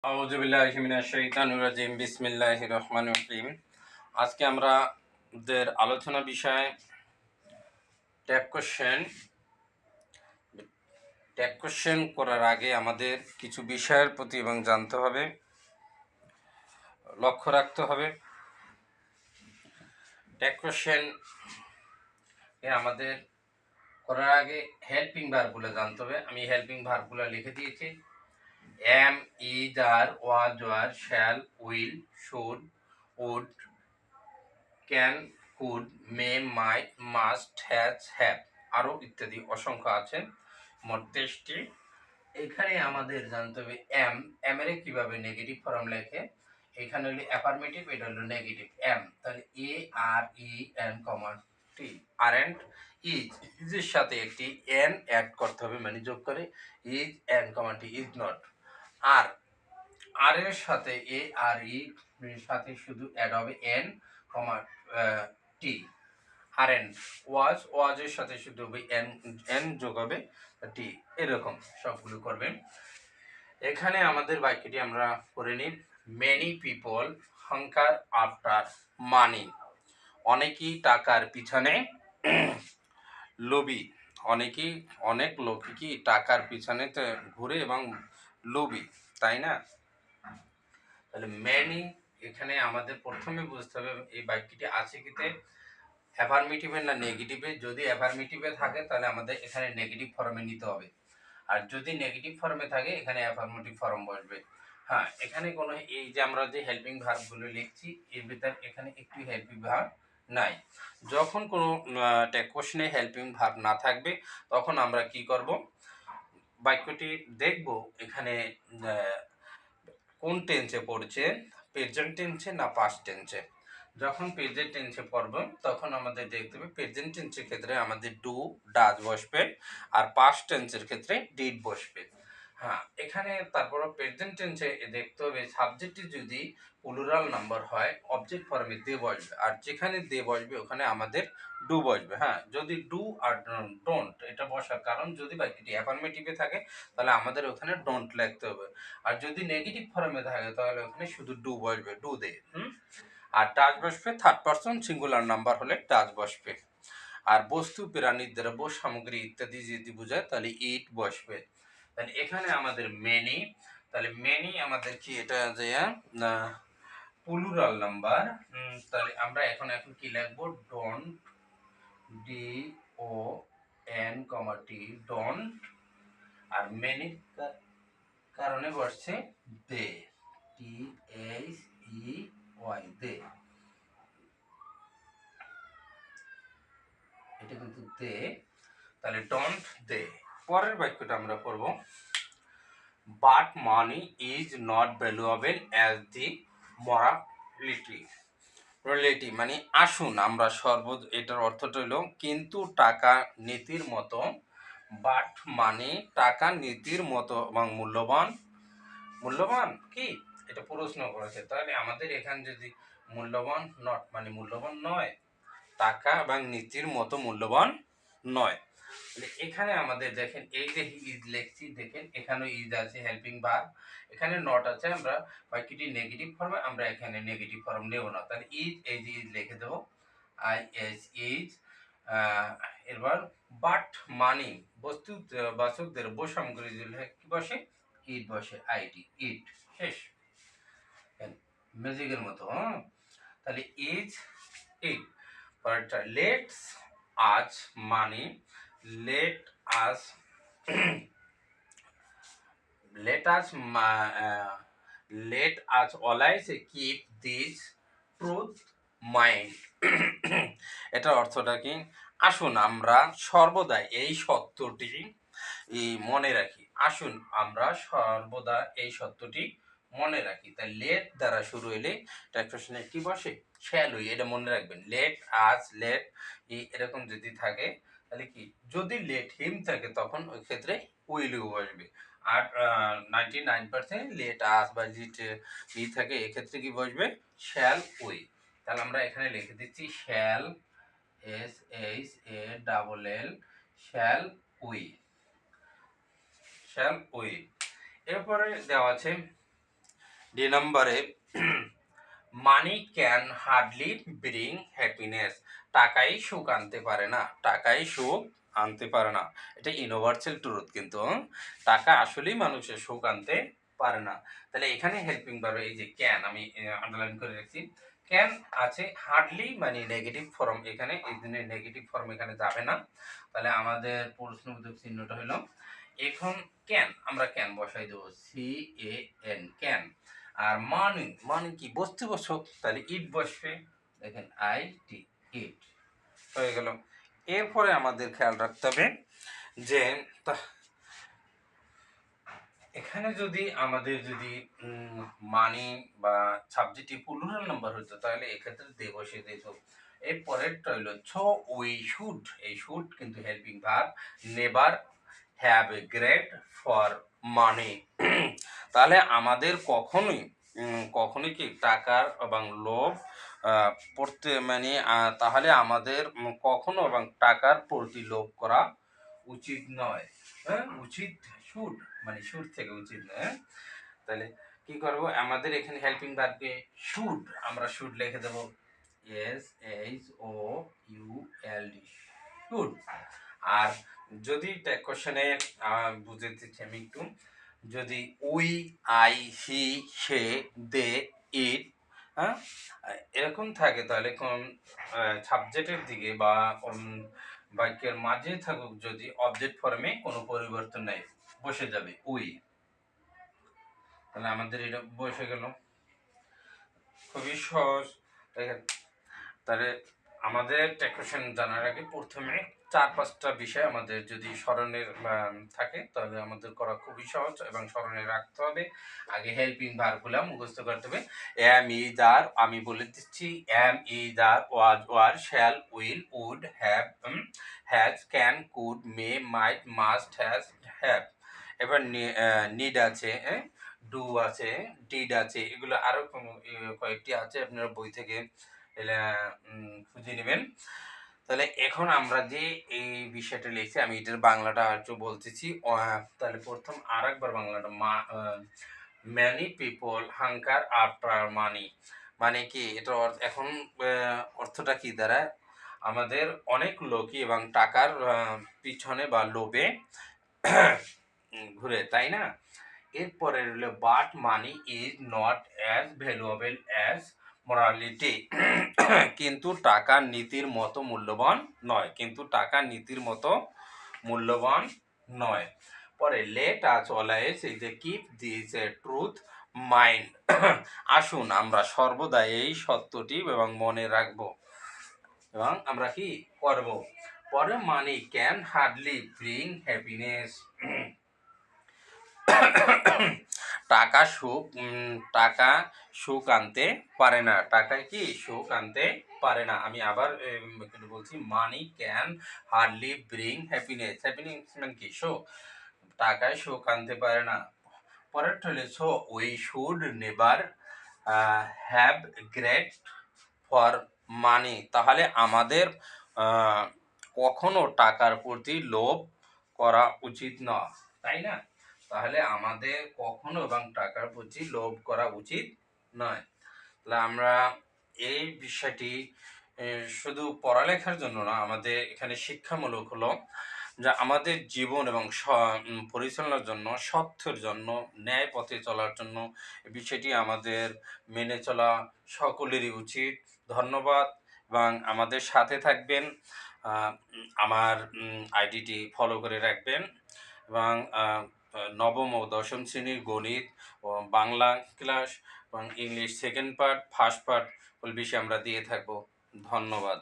আউযু বিল্লাহি মিনাশ শাইতানির রাজিম বিসমিল্লাহির রহমানির রহিম। আজকে আমাদের আলোচনা বিষয় ট্যাগ কোশ্চেন। ট্যাগ কোশ্চেন করার আগে আমাদের কিছু বিষয়ের প্রতি এবং জানতে হবে, লক্ষ্য রাখতে হবে। ট্যাগ কোশ্চেন আমাদের করার আগে হেল্পিং ভার্বগুলো জানতে হবে। আমি হেল্পিং ভার্বগুলো লিখে দিয়েছি। Am, is, are, was, were, shall, will, should, would, can, could, may, might, must, has, have, আরও ইত্যাদি অসংখ্য আছে, মোট 23টি। এখানে আমাদের জানতে হবে এম এর কিভাবে নেগেটিভ ফর্ম লেখে। এখানে হলো অ্যাফার্মেটিভ, এটা হলো নেগেটিভ এম। তাহলে এ আর ই এন কমা টি, আরেন্ট, ইজের সাথে একটি এন অ্যাড করতে হবে, মানে যোগ করে is n comma t, is not. আর আর এর সাথে এ আর ই সাথে শুধু অ্যাড হবে এন কমা টি। আরেন্ট, ওয়াজের সাথে শুধু হবে এন, এন যোগ হবে টি। এরকম সবগুলো করবেন। এখানে আমাদের বাক্যটি আমরা করে নিই। Many people hunger after money. অনেকেই টাকার পিছনে লোভী। অনেক লোক কি টাকার পিছনে ঘুরে এবং লোভী, তাই না? তাহলে মেনি, এখানে আমাদের প্রথমে বুঝতে হবে এই বাক্যটি আছে কিতে অ্যাফার্মেটিভে না নেগেটিভে। যদি অ্যাফার্মেটিভে থাকে তাহলে আমাদের এখানে নেগেটিভ ফর্মে নিতে হবে, আর যদি নেগেটিভ ফর্মে থাকে এখানে অ্যাফার্মেটিভ ফর্ম বসবে। হ্যাঁ, এখানে কোনো এই যে আমরা যে হেল্পিং ভার্বগুলো লিখছি এর ভিতর এখানে একটু হেল্পিং ভার্ব নাই। যখন কোনো ট্যাগ কোশ্চেনে হেল্পিং ভার্ব না থাকবে তখন আমরা কি করব, বাক্যটি দেখব এখানে কোন টেন্সে পড়ছে, প্রেজেন্ট টেন্সে না পাস্ট টেন্সে। যখন প্রেজেন্ট টেন্সে পড়ব তখন আমাদের দেখতে হবে প্রেজেন্ট টেন্সের ক্ষেত্রে আমাদের ডু ডাজ বসবে, আর পাস্ট টেন্সের ক্ষেত্রে ডিড বসবে। হ্যাঁ, এখানে তারপর প্রেজেন্ট টেন্সে দেখতে হবে সাবজেক্টটি যদি প্লুরাল নাম্বার হয় অবজেক্ট ফর্মে দে বসবে, আর যেখানে দে বসবে ওখানে আমাদের ডু বসবে। হ্যাঁ, যদি ডু আর ডোন্ট এটা বসার কারণ, যদি বাক্যটি অ্যাফার্মেটিভে থাকে তাহলে আমাদের ওখানে ডোন্ট লিখতে হবে, আর যদি নেগেটিভ ফর্মে থাকে তাহলে ওখানে শুধু ডু বসবে, ডু দে। আর ডাজ বসবে থার্ড পারসন সিঙ্গুলার নাম্বার হলে ডাজ বসবে। আর বস্তু, প্রাণী, দ্রব্য, সামগ্রী ইত্যাদি যদি বোঝায় তাহলে ইট বসবে। তাহলে এখানে আমাদের মেনি, তাহলে মেনি আমাদের কি এটা যে প্লুরাল নাম্বার। তাহলে আমরা এখন কি লিখবো, don't, D O N comma T, don't, আর মেনি কারণে বসছে দে, টি এইচ ই ওয়াই, দে। এটা কিন্তু দে, তাহলে ডোন্ট দে। পরের বাক্যটা আমরা পড়ব, but money is not valuable as the morality. Relative মানে আসুন আমরা এটার অর্থটা হলো কিন্তু টাকা নীতির মতো। বাট মানে টাকা নীতির মতো এবং মূল্যবান। মূল্যবান কি এটা প্রশ্ন করেছে, তাহলে আমাদের এখানে যদি মূল্যবান নট মানে মূল্যবান নয়, টাকা এবং নীতির মতো মূল্যবান নয়। এখানে আমাদের দেখেন এই যে ইজ লিখছি, দেখেন এখানে ইজ আছে হেল্পিং ভার্ব, এখানে নট আছে। আমরা বাক্যটি নেগেটিভ ফর্মে, আমরা এখানে নেগেটিভ ফর্ম নেব না, তাহলে ইজ এই যে ইজ লিখে দেবো, আই এস ইজ। এবার বাট মানি বস্তু বাচক দ্রব্য সামগ্রী কি বসে, ইট বসে, আইটি, ইট। শেষ, ম্যাজিকের মতো। তাহলে ইজ ইট। পরেরটা লেটস আজ মানি, let us let us let us always keep this truth mind. এটার অর্থটা কি, আসুন আমরা সর্বদা এই সত্যটি মনে রাখি। আসুন আমরা সর্বদা এই সত্যটি মনে রাখি। তাই লেট দ্বারা শুরু হলে ট্রান্সলেশনে কি বসে, শ্যাল উই, এটা মনে রাখবেন। লেট আজ, লেট এরকম যদি থাকে তাহলে কি, যদি লেট হিম থাকে তখন ওই ক্ষেত্রে উইল ইউ বসবে। আর 99% লেট আস বা লিট ই থাকে এক্ষেত্রে কি বসবে, শ্যাল উই। তাহলে আমরা এখানে লিখে দিচ্ছি shall, S H A double L, shall we, shall we. এরপরে দেওয়া আছে ডি নম্বরে money can hardly bring happiness, টাকাই সুখ আনতে পারে না, টাকাই সুখ আনতে পারে না। এটা ইউনিভার্সাল ট্রুথ, কিন্তু টাকা আসলেই মানুষের সুখ আনতে পারে না। তাহলে এখানে হেল্পিং ভার্ব এই যে ক্যান, আমি আন্ডারলাইন করে রাখছি, ক্যান আছে, হার্ডলি মানে নেগেটিভ ফর্ম, এখানে এই জন্য নেগেটিভ ফর্ম এখানে যাবে না। তাহলে আমাদের প্রশ্নবোধক চিহ্নটা হলো, এখন ক্যান আমরা ক্যান বসাই দেবো, সি এ এন ক্যান। আর মানি, মানি কি বস্তু বসক, তাহলে ইট বসবে, দেখেন আই টি, ইট হয়ে গেল। এরপরে আমাদের খেয়াল রাখতে হবে যে এখানে যদি আমাদের যদি মানি বা সাবজেক্টিভ প্লুরাল নাম্বার হতো তাহলে এক্ষেত্রে দে বসে দিত। এর পরেরটা হলো ছো উই শুড, এই শুড কিন্তু helping verb, never have a great for money. তাহলে আমাদের কখনোই কখনোই কি টাকার এবং লোভ পড়তে মানে তাহলে আমাদের কখনো এবং টাকার প্রতি লোভ করা উচিত নয়। হ্যাঁ, উচিত শুড মানে শুড থেকে উচিত নয়। হ্যাঁ, তাহলে কি করব, আমাদের এখানে হেল্পিং ভার্বকে শুড আমরা শুড লিখে দেব, S H O U L D, should. আর যদি কোশ্চেনে বুঝে দিচ্ছি আমি একটু, যদি উই আই হি সে দে ইট, হ্যাঁ এরকম থাকে তাহলে কোন সাবজেক্টের দিকে বা বাক্যের মাঝে থাকুক যদি অবজেক্ট ফর্মে কোনো পরিবর্তন নেই, বসে যাবে উই। তাহলে আমাদের এটা বসে গেল, খুবই সহজ। দেখেন, তাহলে আমাদের টেকোশন জানার আগে প্রথমে 4-5টা বিষয় আমাদের যদি স্মরণের থাকে তাহলে আমাদের করা খুবই সহজ এবং স্মরণে রাখতে হবে। আগে হেল্পিং ভার্বগুলো মুখস্থ করতে হবে। এম ইজ আর, আমি বলে দিচ্ছি, am is are, was were, shall will would, have has, can could, may might, must, has have. এবার নিড আছে, ডু আছে, ডিড আছে, এগুলো আরো কয়েকটি আছে, আপনারা বই থেকে খুঁজে নেবেন। তাহলে এখন আমরা যে এই বিষয়টা লিখছি আমি এটার বাংলাটা একটু বলতেছি। তাহলে প্রথম আর একবার বাংলাটা, ম্যানি পিপল হাঙ্কার আফটার মানি, মানে কি এটা এখন অর্থটা কি দাঁড়ায়, আমাদের অনেক লোকই এবং টাকার পিছনে বা লোভে ঘুরে, তাই না। এরপরে হলো but money is not as valuable as morality, কিন্তু টাকা নীতির মতো মূল্যবান নয়, কিন্তু টাকা নীতির মতো মূল্যবান নয়। পরে লেট আস অলওয়েজ এই যে কিপ দিস ট্রুথ মাইন্ড, আসুন আমরা সর্বদা এই সত্যটি এবং মনে রাখবো এবং আমরা কি করব। পরে money can hardly bring happiness, টাকা সুখ টাকা সুখ আনতে পারে না, টাকায় কি সুখ আনতে পারে না। আমি আবার একটু বলছি, money can hardly bring happiness, happiness মানে কি সুখ, টাকায় সুখ আনতে পারে না। পরের হলে so we should never have great for money, তাহলে আমাদের কখনো টাকার প্রতি লোভ করা উচিত নয়, তাই না। তাহলে আমাদের কখনো এবং টাকার প্রতি লোভ করা উচিত নয়। তাহলে আমরা এই বিষয়টি শুধু পড়ালেখার জন্য না, আমাদের এখানে শিক্ষামূলক হলো যা আমাদের জীবন এবং পরিচালনার জন্য, স্বার্থের জন্য, ন্যায় পথে চলার জন্য এই বিষয়টি আমাদের মেনে চলা সকলেরই উচিত। ধন্যবাদ এবং আমাদের সাথে থাকবেন, আমার আইডিটি ফলো করে রাখবেন এবং নবম ও দশম শ্রেণীর গণিত ও বাংলা ক্লাস এবং English second part first part বিষয়ে আমরা দিয়ে থাকবো। ধন্যবাদ।